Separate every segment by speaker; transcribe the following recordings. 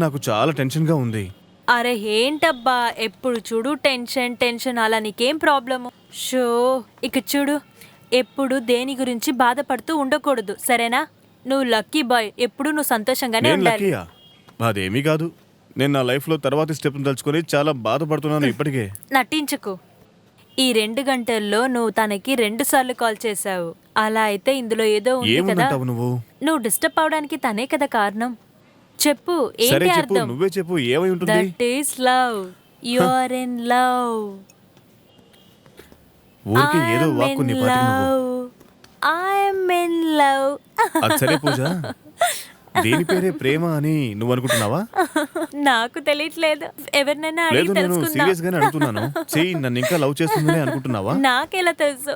Speaker 1: నాకు చాలా టెన్షన్గా ఉంది.
Speaker 2: అరే ఏంటబ్బా, ఎప్పుడు చూడు టెన్షన్ టెన్షన్, అలా నీకేం ప్రాబ్లము? షో, ఇక చూడు, ఎప్పుడు దేని గురించి బాధపడుతూ ఉండకూడదు, సరేనా? నువ్వు లక్కీ బాయ్, ఎప్పుడు నువ్వు సంతోషంగానే
Speaker 1: నేను
Speaker 2: ఉండాలి.
Speaker 1: లక్కీయా? అదేమీ కాదు. నేను నా లైఫ్లో తర్వాతి స్టెప్ని తలుచుకొని చాలా బాధపడుతున్నాను ఇప్పటికే.
Speaker 2: నటించకు. ఈ 2 గంటల్లో నువ్వు తనకి 2 సార్లు కాల్ చేశావు. అలా అయితే ఇందులో ఏదో ఉంది కదా.
Speaker 1: ఏముందంటావు నువ్వు?
Speaker 2: నువ్వు డిస్టర్బ్ అవడానికి తనే కదా కారణం. చెప్పు,
Speaker 1: సరే
Speaker 2: ఏంటి
Speaker 1: చెప్పు,
Speaker 2: అర్థం?
Speaker 1: నువ్వే చెప్పు, ఏమై ఉంటుంది?
Speaker 2: That is love. You are in love.
Speaker 1: ఊరికే ఏదో వాక్కు నీ పాటికి నువ్వు.
Speaker 2: I'm in love.
Speaker 1: అది సరే పూజ, దీని పేరే ప్రేమ అని నువ్వు అనుకుంటున్నావా?
Speaker 2: నాకు తెలియట్లేదు, ఎవరినైనా
Speaker 1: లేదు,
Speaker 2: అడిగి
Speaker 1: నేను
Speaker 2: తెలుసుకుందాం.
Speaker 1: సీరియస్ గానే అడుగుతున్నాను. చెయ్యి, నన్ను ఇంకా లవ్ చేస్తుందని అనుకుంటున్నావా?
Speaker 2: నాకెలా తెలుసు?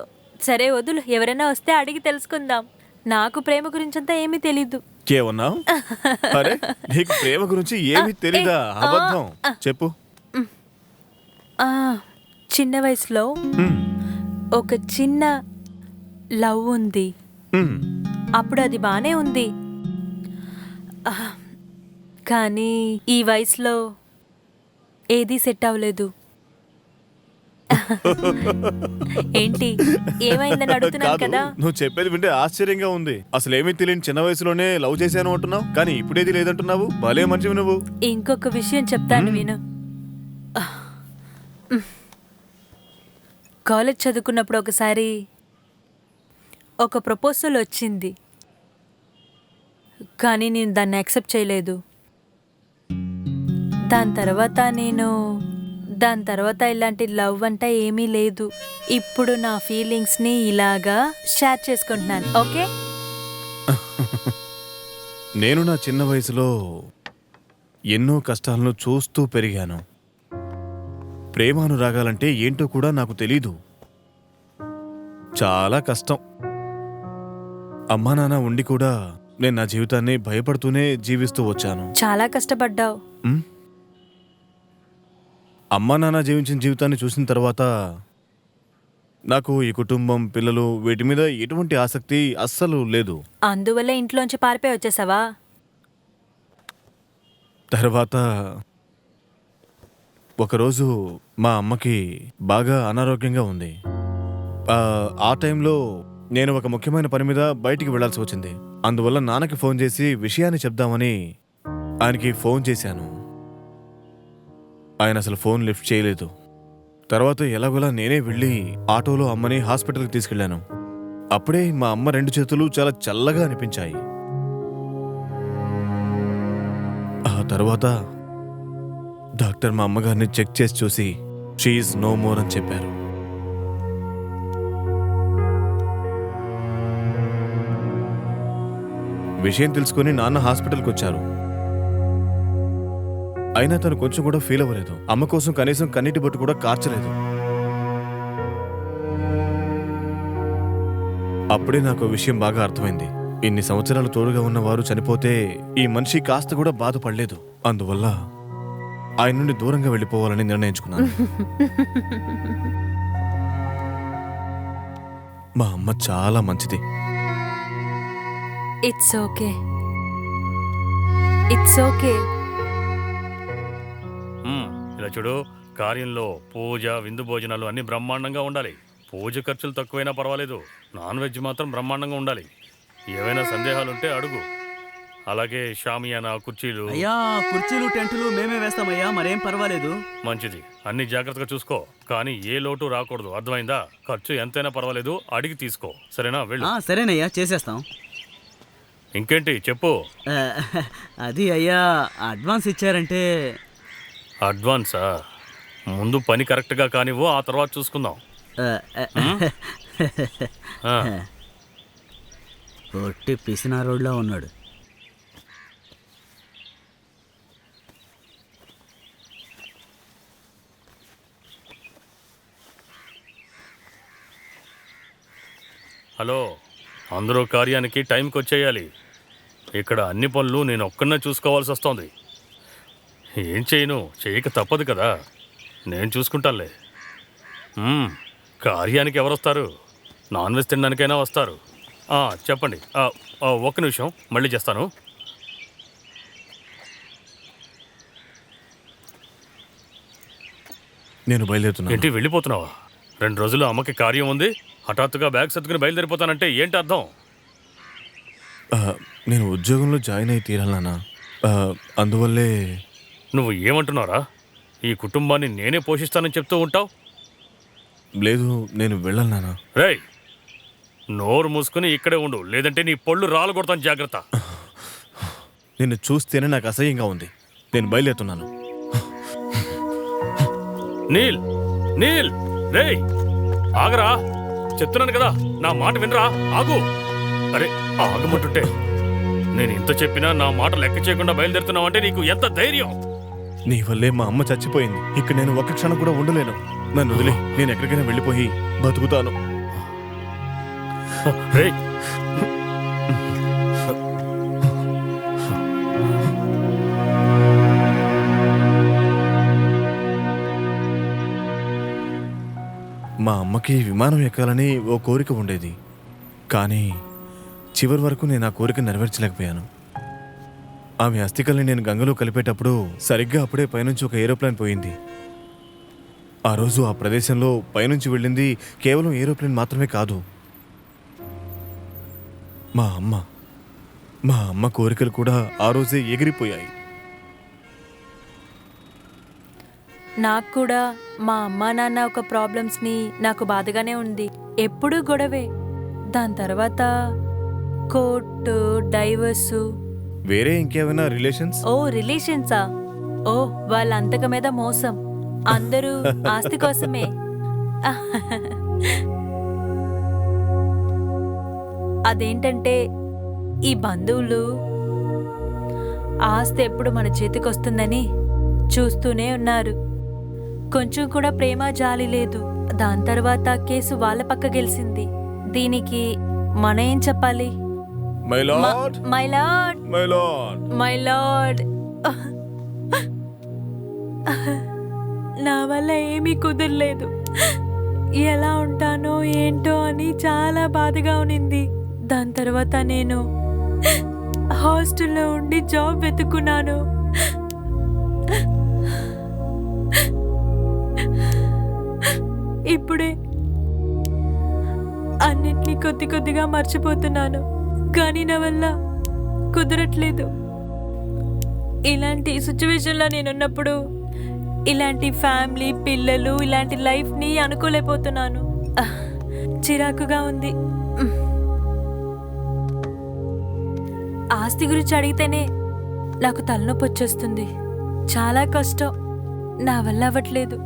Speaker 2: సరే వదులు, ఎవరైనా వస్తే అడిగి తెలుసుకుందాం. నాకు ప్రేమ గురించంతా ఏమీ తెలీదు.
Speaker 1: ఏమన్నావు? అరే, నీకు ప్రేమ గురించి ఏమీ తెలీదా? అబద్ధం చెప్పు.
Speaker 2: ఆ, చిన్న వయసులో
Speaker 1: హ్మ్,
Speaker 2: ఒక చిన్న లవ్ ఉంది.
Speaker 1: హ్మ్.
Speaker 2: అప్పుడు అది బానే ఉంది. ఆ, కానీ ఈ వయసులో ఏదీ సెట్ అవ్వలేదు. ఏంటి, ఏమైందని అడుగుతున్నాను
Speaker 1: కాదు,
Speaker 2: కదా.
Speaker 1: నువ్వు చెప్పేది వింటే ఆశ్చర్యంగా ఉంది. అసలు ఏమీ తెలియని చిన్న వయసులోనే లవ్ చేశాను అంటున్నావు, కానీ ఇప్పుడేది లేదంటున్నావు. భలే మంచివి నువ్వు.
Speaker 2: ఇంకొక విషయం చెప్తాను విను. కాలేజ్ చదువుకున్నప్పుడు ఒకసారి ఒక ప్రపోజల్ వచ్చింది, కానీ నేను దాన్ని యాక్సెప్ట్ చేయలేదు. దాని తర్వాత ఇలాంటి లవ్ అంటే ఏమీ లేదు. ఇప్పుడు నా ఫీలింగ్స్ని ఇలాగా షేర్ చేసుకుంటున్నాను, ఓకే?
Speaker 1: నేను నా చిన్న వయసులో ఎన్నో కష్టాలను చూస్తూ పెరిగాను. ప్రేమానురాగాలంటే ఏంటో కూడా నాకు తెలీదు. చాలా కష్టం. అమ్మా నాన్న ఉండి కూడా నేను నా జీవితాన్ని భయపడుతూనే జీవిస్తూ వచ్చాను.
Speaker 2: చాలా కష్టపడ్డావు.
Speaker 1: ఉమ్? అమ్మా నాన్న జీవించిన జీవితాన్ని చూసిన తర్వాత నాకు ఈ కుటుంబం, పిల్లలు, వీటి మీద ఎటువంటి ఆసక్తి అస్సలు లేదు.
Speaker 2: అందువల్ల ఇంట్లోంచి పారిపోయి వచ్చేసావా?
Speaker 1: తర్వాత ఒకరోజు మా అమ్మకి బాగా అనారోగ్యంగా ఉంది. ఆ టైంలో నేను ఒక ముఖ్యమైన పని మీద బయటికి వెళ్లాల్సి వచ్చింది. అందువల్ల నాన్నకి ఫోన్ చేసి విషయాన్ని చెప్దామని ఆయనకి ఫోన్ చేశాను. ఆయన అసలు ఫోన్ లిఫ్ట్ చేయలేదు. తర్వాత ఎలాగోలా నేనే వెళ్ళి ఆటోలో అమ్మని హాస్పిటల్కి తీసుకెళ్లాను. అప్పుడే మా అమ్మ 2 చేతులు చాలా చల్లగా అనిపించాయి. ఆ తర్వాత డాక్టర్ మా అమ్మగారిని చెక్ చేసి చూసి షీ ఈజ్ నో మోర్ అని చెప్పారు. విషయం తెలుసుకుని నాన్న హాస్పిటల్కి వచ్చారు. అయినా తను కొంచెం కూడా ఫీల్ అవ్వలేదు. అమ్మ కోసం కనీసం కన్నీటి బొట్టు కూడా కార్చలేదు. అప్పుడే నాకు విషయం బాగా అర్థమైంది. ఇన్ని సంవత్సరాలు తోడుగా ఉన్నవారు చనిపోతే ఈ మనిషి కాస్త కూడా బాధపడలేదు. అందువల్ల ఆయన నుండి దూరంగా వెళ్ళిపోవాలని నిర్ణయించుకున్నాను. మా అమ్మ చాలా మంచిది.
Speaker 2: It's okay, it's okay.
Speaker 3: ఇలా చూడు, కార్యంలో పూజ, విందు భోజనాలు అన్ని బ్రహ్మాండంగా ఉండాలి. పూజ ఖర్చులు తక్కువైనా పర్వాలేదు, నాన్ వెజ్ మాత్రం బ్రహ్మాండంగా ఉండాలి. ఏవైనా సందేహాలుంటే అడుగు. అలాగే షామియానా, కుర్చీలు.
Speaker 4: అయ్యా, కుర్చీలు టెంటులు మేమే వేస్తామయ్యా, మరేం పర్వాలేదు.
Speaker 3: మంచిది, అన్ని జాగ్రత్తగా చూసుకో. కానీ ఏ లోటు రాకూడదు, అర్థమైందా? ఖర్చు ఎంతైనా పర్వాలేదు, అడిగి తీసుకో, సరేనా? వెళ్ళు.
Speaker 4: సరేనయ్యా, చేసేస్తాం.
Speaker 3: ఇంకేంటి చెప్పు.
Speaker 4: అది అయ్యా, అడ్వాన్స్ ఇచ్చారంటే.
Speaker 3: అడ్వాన్సా? ముందు పని కరెక్ట్గా కానివ్వు, ఆ తర్వాత చూసుకుందాం.
Speaker 4: పొట్టి పిసినా రోడ్లో ఉన్నాడు.
Speaker 3: హలో, అందరూ కార్యానికి టైంకి వచ్చేయాలి. ఇక్కడ అన్ని పనులు నేను ఒక్కనే చూసుకోవాల్సి వస్తుంది. ఏం చేయను, చేయక తప్పదు కదా, నేను చూసుకుంటానులే. కార్యానికి ఎవరు వస్తారు? నాన్ వెజ్ తినడానికైనా వస్తారు. చెప్పండి. ఒక్క నిమిషం, మళ్ళీ చేస్తాను.
Speaker 1: నేను బయలుదేరుతున్నాను.
Speaker 3: ఏంటి వెళ్ళిపోతున్నావా? 2 రోజుల్లో అమ్మకి కార్యం ఉంది, హఠాత్తుగా బ్యాగ్ సర్దుకుని బయలుదేరిపోతానంటే ఏంటి అర్థం?
Speaker 1: ఆ, నేను ఉద్యోగంలో జాయిన్ అయి తీరాలి నాన్న. అందువల్లే.
Speaker 3: నువ్వు ఏమంటున్నారా? ఈ కుటుంబాన్ని నేనే పోషిస్తానని చెప్తూ ఉంటావు.
Speaker 1: లేదు, నేను వెళ్ళాలి నాన్న.
Speaker 3: రేయ్, నోరు మూసుకుని ఇక్కడే ఉండు, లేదంటే నీ పళ్ళు రాలు కొడతాను, జాగ్రత్త.
Speaker 1: నిన్ను చూస్తేనే నాకు అసహ్యంగా ఉంది. నేను బయలుదేరుతున్నాను.
Speaker 3: నీల్, నీల్, రేయ్ ఆగరా, చెప్తున్నాను కదా, నా మాట వినరా, ఆగు. అరే ఆగమంటుంటే నేను ఇంత చెప్పినా నా మాట లెక్క చేయకుండా బయలుదేరుతున్నావు అంటే నీకు ఎంత ధైర్యం?
Speaker 1: నీ వల్లే మా అమ్మ చచ్చిపోయింది. ఇక్కడ నేను ఒక్క క్షణం కూడా ఉండలేను. నన్ను వదిలి నేను ఎక్కడికైనా వెళ్ళిపోయి బతుకుతాను.
Speaker 3: రేయ్,
Speaker 1: మా అమ్మకి విమానం ఎక్కాలని ఓ కోరిక ఉండేది. కానీ చివరి వరకు నేను ఆ కోరిక నెరవేర్చలేకపోయాను. ఆమె అస్థికల్ని నేను గంగలో కలిపేటప్పుడు సరిగ్గా అప్పుడే పైనుంచి ఒక ఏరోప్లేన్ పోయింది. ఆ రోజు ఆ ప్రదేశంలో పైనుంచి వెళ్ళింది కేవలం ఏరోప్లేన్ మాత్రమే కాదు, మా అమ్మ కోరికలు కూడా ఆ రోజే ఎగిరిపోయాయి.
Speaker 2: నాకు కూడా మా అమ్మా నాన్న ఒక ప్రాబ్లమ్స్ని నాకు బాధగానే ఉంది. ఎప్పుడూ గొడవే. దాని తర్వాత కోర్టు, డైవర్సు.
Speaker 1: వేరే ఇంకేమైనా రిలేషన్స్?
Speaker 2: ఓ రిలేషన్సా? ఓ వాళ్ళ అంతక మీద మోసం. అందరూ ఆస్తి కోసమే. అదేంటంటే ఈ బంధువులు ఆస్తి ఎప్పుడు మన చేతికి వస్తుందని చూస్తూనే ఉన్నారు. కొంచెం కూడా ప్రేమ జాలి లేదు. దాని తర్వాత కేసు వాళ్ళ పక్క గెలిచింది. దీనికి మన ఏం చెప్పాలి?
Speaker 1: My lord,
Speaker 2: my lord,
Speaker 1: my lord,
Speaker 2: my lord. నా వల్ల ఏమీ కుదరలేదు. ఎలా ఉంటానో ఏంటో అని చాలా బాధగా ఉన్నింది. దాని తర్వాత నేను హాస్టల్లో ఉండి జాబ్ వెతుక్కున్నాను. ఇప్పుడే అన్నిటినీ కొద్ది కొద్దిగా మర్చిపోతున్నాను. కానీ నా వల్ల కుదరట్లేదు. ఇలాంటి సిచ్యువేషన్లో నేనున్నప్పుడు ఇలాంటి ఫ్యామిలీ, పిల్లలు, ఇలాంటి లైఫ్ని అనుకోలేకపోతున్నాను. చిరాకుగా ఉంది. ఆస్తి గురించి అడిగితేనే నాకు తలనొప్పి వచ్చేస్తుంది. చాలా కష్టం. నా వల్ల అవ్వట్లేదు.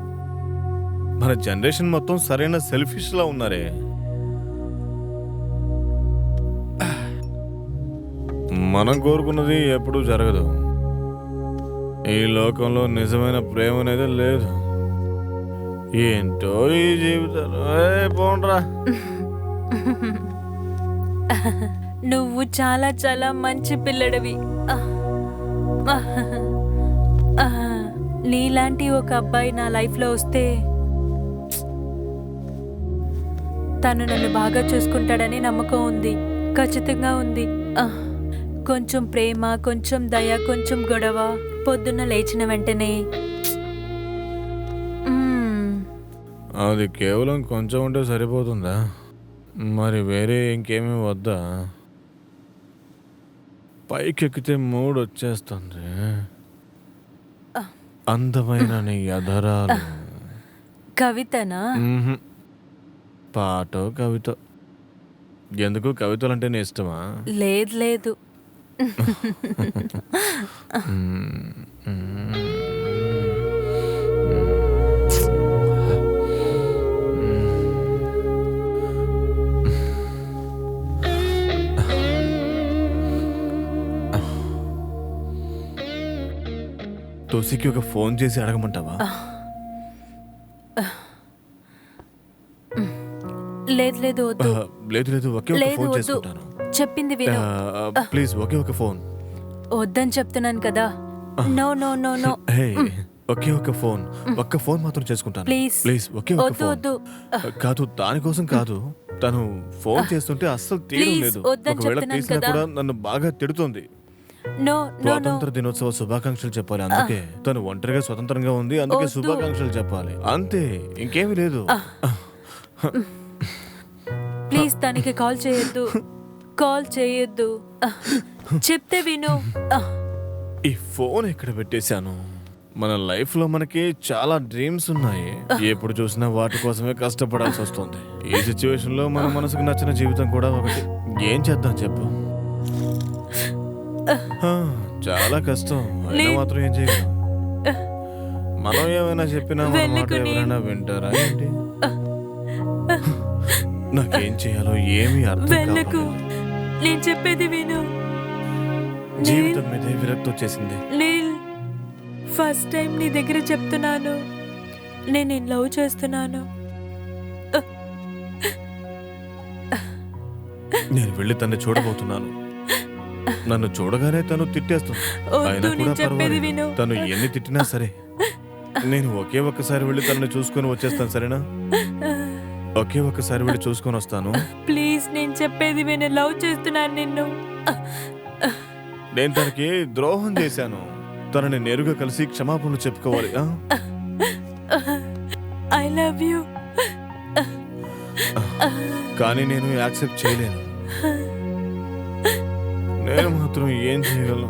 Speaker 1: మన జనరేషన్ మొత్తం సరైన సెల్ఫిష్ లా ఉన్నారే. మనం కోరుకున్నది ఎప్పుడూ జరగదు. ఈ లోకంలో నిజమైన ప్రేమ అనేది లేదు. ఏంటో ఈ జీవితం. పోండ్రా.
Speaker 2: నువ్వు చాలా చాలా మంచి పిల్లడివి. నీలాంటి ఒక అబ్బాయి నా లైఫ్లో వస్తే తను నన్ను బాగా చూసుకుంటాడని నమ్మకం ఉంది. ఖచ్చితంగా ఉంది. కొంచెం ప్రేమ, కొంచెం దయ, కొంచెం గొడవ. పొద్దున్న లేచిన వెంటనే
Speaker 1: అది కేవలం కొంచెం ఉంటే సరిపోతుందా? మరి వేరే ఇంకేమీ వద్దా? పైకెక్కితే మూడు వచ్చేస్తుంది. అందమైన నీ అధరాలు.
Speaker 2: కవితనా?
Speaker 1: పాటో కవితో. ఎందుకు కవితలు అంటేనే ఇష్టమా?
Speaker 2: లేదు లేదు.
Speaker 1: తులసికి ఒక ఫోన్ చేసి అడగమంటావా?
Speaker 2: లేదు లేదు వద్దు.
Speaker 1: లేదు లేదు, ఒకే ఒక
Speaker 2: లేదు
Speaker 1: ఫోన్
Speaker 2: వద్దు.
Speaker 1: చేసుకుంటాను.
Speaker 2: చెప్పింది విను.
Speaker 1: ప్లీజ్ ఒకే ఒక ఫోన్.
Speaker 2: వద్దని చెప్తున్నాను కదా. No no no no.
Speaker 1: Hey, ఒకే ఒక ఫోన్. ఒక్క ఫోన్ మాత్రం చేసుకుంటాను.
Speaker 2: ప్లీజ్
Speaker 1: ప్లీజ్ ఒకే ఒక
Speaker 2: వద్దు
Speaker 1: ఫోన్.
Speaker 2: వద్దు.
Speaker 1: కాదు, దానికోసం కాదు. తను ఫోన్ చేస్తుంటే అస్సలు తీయడం
Speaker 2: ప్లీజ్
Speaker 1: లేదు.
Speaker 2: వద్దని
Speaker 1: ఒకవేళ
Speaker 2: చెప్తున్నాను
Speaker 1: తీసినా
Speaker 2: కదా.
Speaker 1: కూడా నన్ను బాగా తిడుతుంది.
Speaker 2: నో నో నో
Speaker 1: స్వాతంత్ర దినోత్సవ శుభాకాంక్షలు చెప్పాలి. అందుకే తను ఒంటరిగా స్వతంత్రంగా ఉంది, అందుకే
Speaker 2: వద్దు.
Speaker 1: శుభాకాంక్షలు చెప్పాలి. అంతే, ఇంకేమీ లేదు.
Speaker 2: ప్లీజ్ తనకి కాల్ చేయొద్దు, కాల్ చేయొద్దు. చెప్తే విను.
Speaker 1: ఈ ఫోన్ ఎక్కడ పెట్టేశాను? మన లైఫ్ లో మనకి చాలా డ్రీమ్స్ ఉన్నాయి. ఎప్పుడు చూసినా వాటి కోసమే కష్టపడాల్సి వస్తుంది. ఈ సిచ్యువేషన్ లో మన మనసుకు నచ్చిన జీవితం కూడా ఒకటి. ఏం చేద్దాం చెప్పు? చాలా కష్టం. అయినా మాత్రం ఏం చేయగలం? మనం ఏమైనా చెప్పినా మన మాట
Speaker 2: వెళ్ళకుని.
Speaker 1: ఎవరైనా వింటారా ఏంటి? నాకేం చేయాలో ఏమీ అర్థం
Speaker 2: వెళ్ళకు,
Speaker 1: కావట్లేదు.
Speaker 2: నేను చెప్పేది విను.
Speaker 1: జీవితం మీదే విరక్తి వచ్చేసింది.
Speaker 2: నీల్, ఫస్ట్ టైం నీ దగ్గర చెప్తున్నాను, నేను లవ్ చేస్తున్నాను.
Speaker 1: నేను వెళ్ళి తన్ని చూడబోతున్నాను. నన్ను చూడగానే తను తిట్టేస్తుంది.
Speaker 2: వద్దు,
Speaker 1: అయినా
Speaker 2: నేను
Speaker 1: కూడా
Speaker 2: చెప్పేది
Speaker 1: పర్వాలేదు.
Speaker 2: విను.
Speaker 1: తను ఎన్ని తిట్టినా సరే నేను ఒకే ఒక్కసారి వెళ్ళి తనని చూసుకొని వచ్చేస్తాను, సరేనా? ఒకే ఒక్కసారి వెళ్ళి చూసుకొని వస్తాను.
Speaker 2: ప్లీజ్, నేను చెప్పేది విను. లవ్ చేస్తున్నాను నిన్ను.
Speaker 1: నేను తనకి ద్రోహం చేశాను. తనని నేరుగా కలిసి క్షమాపణలు చెప్పుకోవాలి.
Speaker 2: I love you.
Speaker 1: కానీ నేను యాక్సెప్ట్ చేయలేను. నేను మాత్రం ఏం చేయగలను?